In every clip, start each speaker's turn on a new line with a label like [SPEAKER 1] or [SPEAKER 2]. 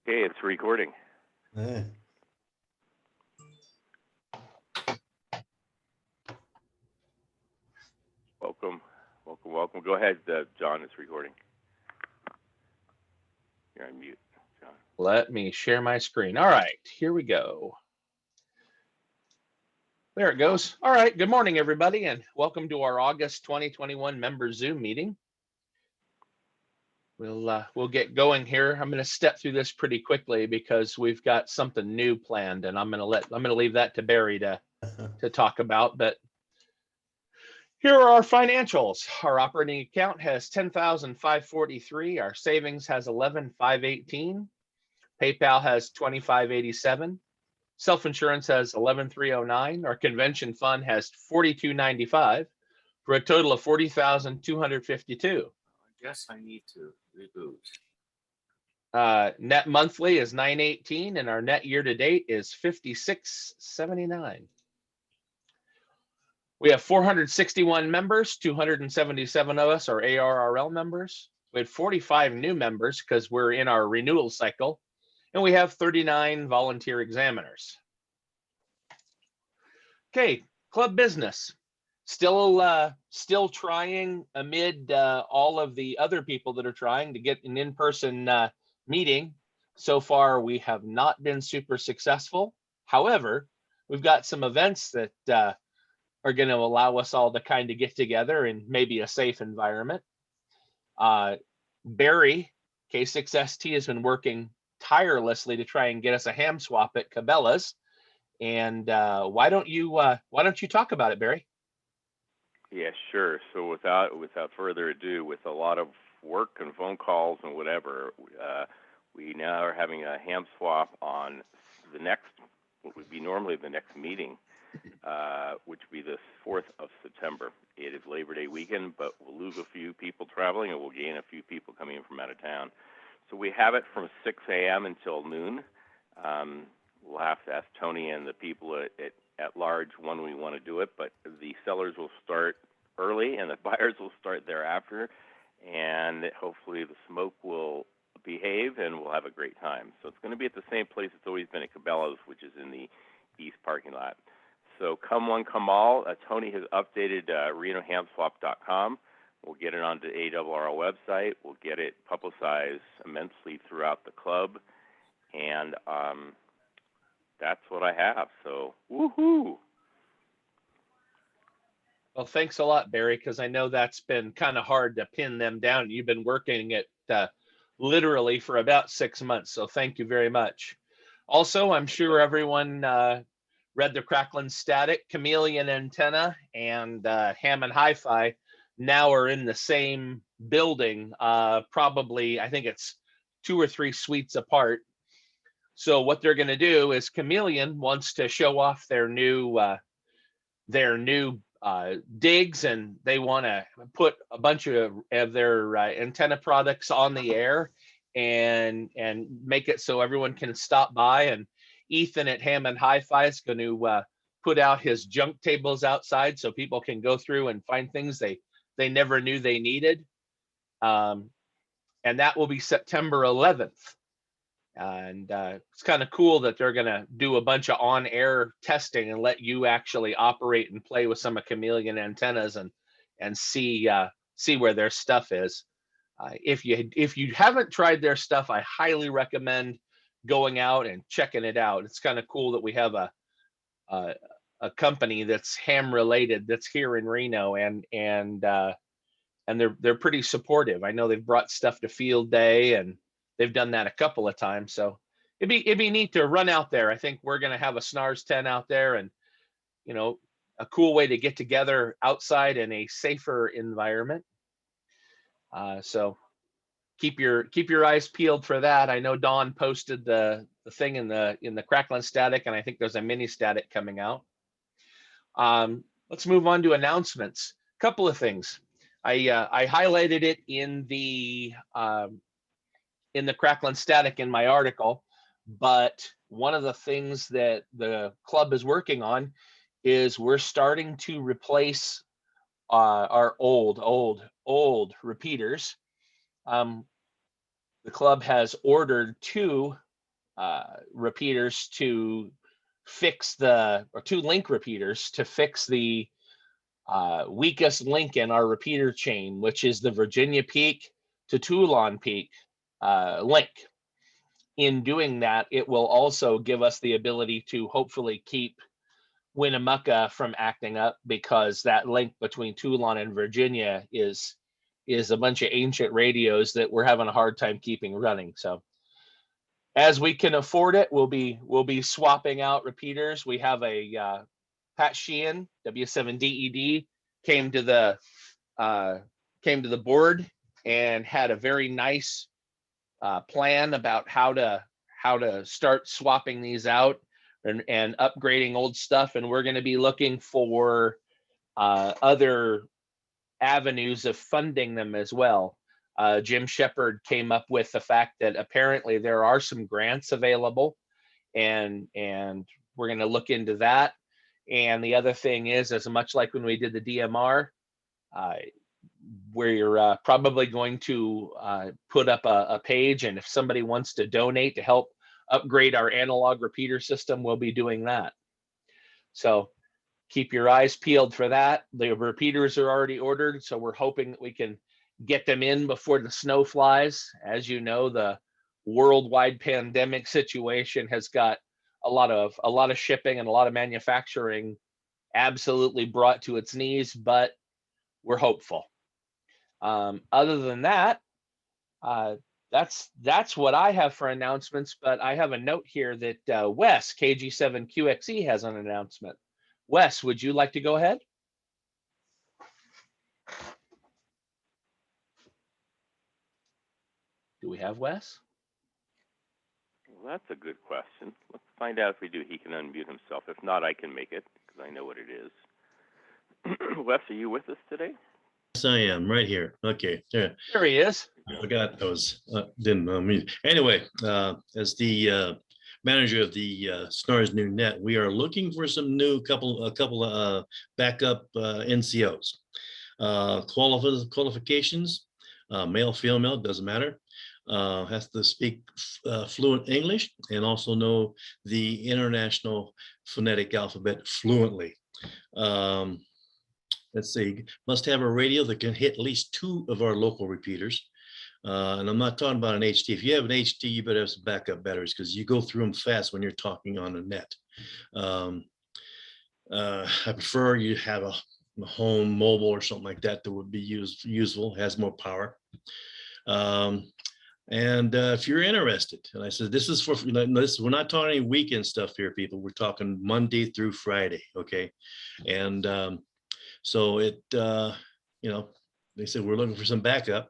[SPEAKER 1] Okay, it's recording.
[SPEAKER 2] Yeah.
[SPEAKER 1] Welcome. Go ahead, John. It's recording. You're on mute, John.
[SPEAKER 3] Let me share my screen. All right, here we go. There it goes. All right, good morning, everybody, and welcome to our August 2021 member Zoom meeting. We'll get going here. I'm going to step through this pretty quickly because we've got something new planned, and I'm going to leave that to Barry to talk about. But here are our financials. Our operating account has 10,543. Our savings has 11,518. PayPal has 2,587. Self-insurance has 11,309. Our convention fund has 4,295 for a total of 40,252.
[SPEAKER 4] I guess I need to reboot.
[SPEAKER 3] Net monthly is 918, and our net year to date is 5679. We have 461 members. 277 of us are ARRL members. We had 45 new members because we're in our renewal cycle, and we have 39 volunteer examiners. Okay, club business. Still trying amid all of the other people that are trying to get an in-person meeting. So far, we have not been super successful. However, we've got some events that are going to allow us all to kind of get together in maybe a safe environment. Barry, K6ST, has been working tirelessly to try and get us a ham swap at Cabela's. And why don't you talk about it, Barry?
[SPEAKER 1] Yeah, sure. So without further ado, with a lot of work and phone calls and whatever, we now are having a ham swap on the next, what would be normally the next meeting, which would be the 4th of September. It is Labor Day weekend, but we'll lose a few people traveling and we'll gain a few people coming in from out of town. So we have it from 6 a.m. until noon. We'll have to ask Tony and the people at large when we want to do it, but the sellers will start early and the buyers will start thereafter, and hopefully the smoke will behave and we'll have a great time. So it's going to be at the same place it's always been at Cabela's, which is in the east parking lot. So come one, come all. Tony has updated RenoHamSwap.com. We'll get it onto the ARRL website. We'll get it publicized immensely throughout the club, and that's what I have. So, woohoo!
[SPEAKER 3] Well, thanks a lot, Barry, because I know that's been kind of hard to pin them down. You've been working it literally for about 6 months, so thank you very much. Also, I'm sure everyone read the Cracklin Static, Chameleon Antenna, and Hammond Hi-Fi now are in the same building, probably, I think it's 2 or 3 suites apart. So what they're going to do is Chameleon wants to show off their new digs, and they want to put a bunch of their antenna products on the air and make it so everyone can stop by. And Ethan at Hammond Hi-Fi is going to put out his junk tables outside so people can go through and find things they never knew they needed. And that will be September 11th. And it's kind of cool that they're going to do a bunch of on-air testing and let you actually operate and play with some of Chameleon antennas and see where their stuff is. If you haven't tried their stuff, I highly recommend going out and checking it out. It's kind of cool that we have a company that's ham related that's here in Reno, and they're pretty supportive. I know they've brought stuff to Field Day, and they've done that a couple of times. So it'd be neat to run out there. I think we're going to have a SNARS 10 out there, and a cool way to get together outside in a safer environment. So keep your eyes peeled for that. I know Dawn posted the thing in the Cracklin Static, and I think there's a mini static coming out. Let's move on to announcements. Couple of things. I highlighted it in the Cracklin Static in my article, but one of the things that the club is working on is we're starting to replace our old repeaters. The club has ordered 2 repeaters to fix or 2 link repeaters to fix the weakest link in our repeater chain, which is the Virginia Peak to Toulon Peak link. In doing that, it will also give us the ability to hopefully keep Winnemucca from acting up, because that link between Toulon and Virginia is a bunch of ancient radios that we're having a hard time keeping running. So as we can afford it, we'll be swapping out repeaters. We have a Pat Sheehan, W7DED, came to the board and had a very nice plan about how to start swapping these out and upgrading old stuff. And we're going to be looking for other avenues of funding them as well. Jim Shepard came up with the fact that apparently there are some grants available, and we're going to look into that. And the other thing is, as much like when we did the DMR, we're probably going to put up a page, and if somebody wants to donate to help upgrade our analog repeater system, we'll be doing that. So keep your eyes peeled for that. The repeaters are already ordered, so we're hoping that we can get them in before the snow flies. As you know, the worldwide pandemic situation has got a lot of shipping and a lot of manufacturing absolutely brought to its knees, but we're hopeful. Other than that, that's what I have for announcements, but I have a note here that Wes, KG7QXE, has an announcement. Wes, would you like to go ahead? Do we have Wes?
[SPEAKER 1] Well, that's a good question. Let's find out if we do. He can unmute himself. If not, I can make it, because I know what it is. Wes, are you with us today?
[SPEAKER 2] Yes, I am right here. Okay, there.
[SPEAKER 3] There he is.
[SPEAKER 2] I forgot I was didn't unmute. Anyway, as the manager of the SNARS new net, we are looking for some new couple of backup NCOs. Qualifications, male, female, doesn't matter. Has to speak fluent English and also know the international phonetic alphabet fluently. Let's see, must have a radio that can hit at least 2 of our local repeaters. And I'm not talking about an HT. If you have an HT, you better have some backup batteries, because you go through them fast when you're talking on a net. I prefer you have a home mobile or something like that would be useful, has more power. And if you're interested, and I said, this is for, we're not talking any weekend stuff here, people. We're talking Monday through Friday, okay? And so it, they said we're looking for some backup.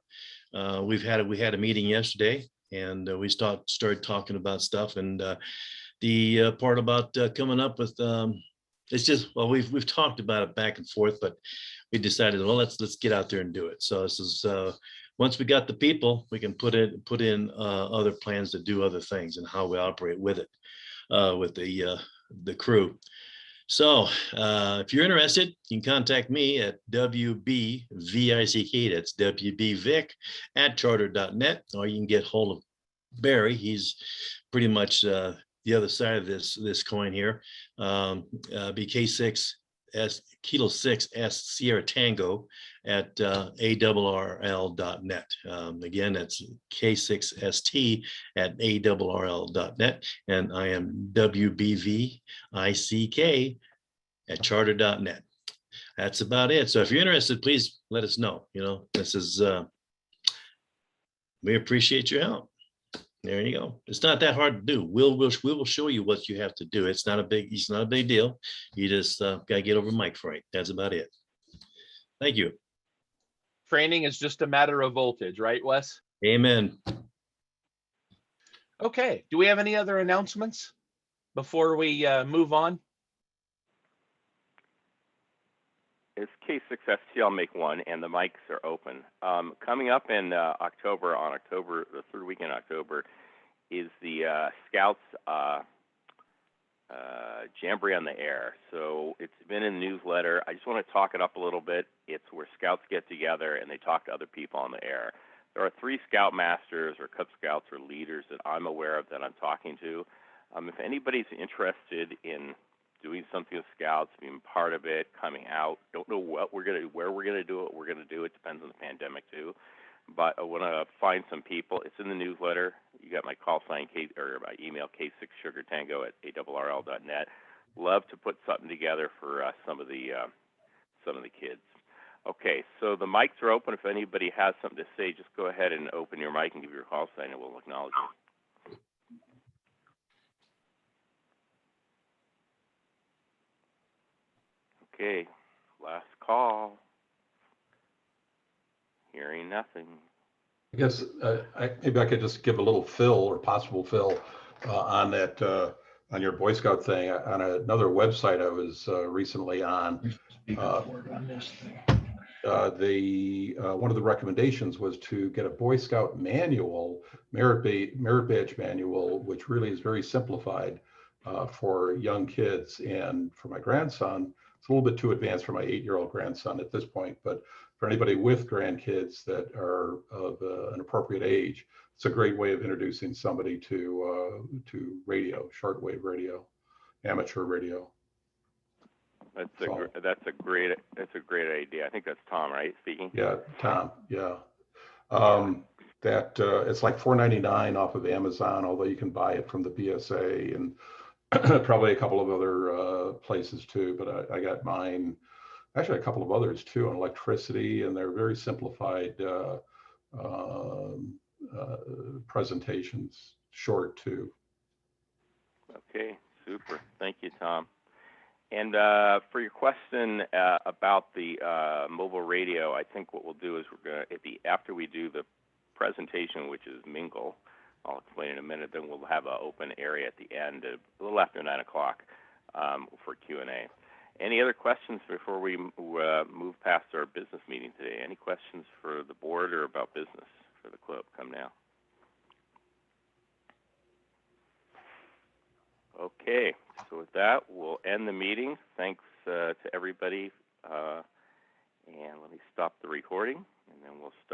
[SPEAKER 2] We had a meeting yesterday, and we started talking about stuff, and the part about coming up with it's just, well, we've talked about it back and forth, but we decided, well, let's get out there and do it. So this is once we got the people, we can put in other plans to do other things and how we operate with it, with the crew. So if you're interested, you can contact me at WBVICK, that's WBVIC @charter.net, or you can get hold of Barry. He's pretty much the other side of this coin here. BK6 Kilo 6 S Sierra Tango at ARRL.net. Again, that's K6ST at ARRL.net. And I am WBVICK at charter.net. That's about it. So if you're interested, please let us know. This is, we appreciate your help. There you go. It's not that hard to do. We will show you what you have to do. It's not a big deal. You just gotta get over mic fright. That's about it. Thank you.
[SPEAKER 3] Training is just a matter of voltage, right, Wes?
[SPEAKER 2] Amen.
[SPEAKER 3] Okay. Do we have any other announcements before we move on?
[SPEAKER 1] It's K6ST, I'll make one, and the mics are open. Coming up in October, the third week in October, is the Scouts Jamboree on the Air. So it's been in the newsletter. I just want to talk it up a little bit. It's where Scouts get together and they talk to other people on the air. there are 3 Scoutmasters or Cub Scouts or leaders that I'm aware of that I'm talking to. If anybody's interested in doing something with Scouts, being part of it, coming out, don't know what we're gonna, where we're gonna do it, we're gonna do it. Depends on the pandemic too. But I want to find some people. It's in the newsletter. You got my call sign, or my email, k6sugartango@arrl.net. Love to put something together for some of the kids. Okay, so the mics are open. If anybody has something to say, just go ahead and open your mic and give your call sign, and we'll acknowledge you. Okay, last call. Hearing nothing.
[SPEAKER 5] I guess maybe I could just give a little fill or possible fill on that, on your Boy Scout thing. On another website I was recently on, one of the recommendations was to get a Boy Scout manual, merit badge manual, which really is very simplified for young kids. And for my grandson, it's a little bit too advanced for my 8-year-old grandson at this point, but for anybody with grandkids that are of an appropriate age, it's a great way of introducing somebody to radio, shortwave radio, amateur radio.
[SPEAKER 1] That's a great idea. I think that's Tom, right, speaking?
[SPEAKER 5] Yeah, Tom. Yeah. It's like $4.99 off of Amazon, although you can buy it from the BSA and probably a couple of other places too. But I got mine, actually a couple of others too, on electricity, and they're very simplified presentations, short too.
[SPEAKER 1] Okay, super. Thank you, Tom. And for your question about the mobile radio, I think what we'll do is we're going to, after we do the presentation, which is Mingle, I'll explain in a minute, then we'll have an open area at the end, a little after 9 o'clock for Q&A. Any other questions before we move past our business meeting today? Any questions for the board or about business for the club? Come now. Okay, so with that, we'll end the meeting. Thanks to everybody. And let me stop the recording, and then we'll start.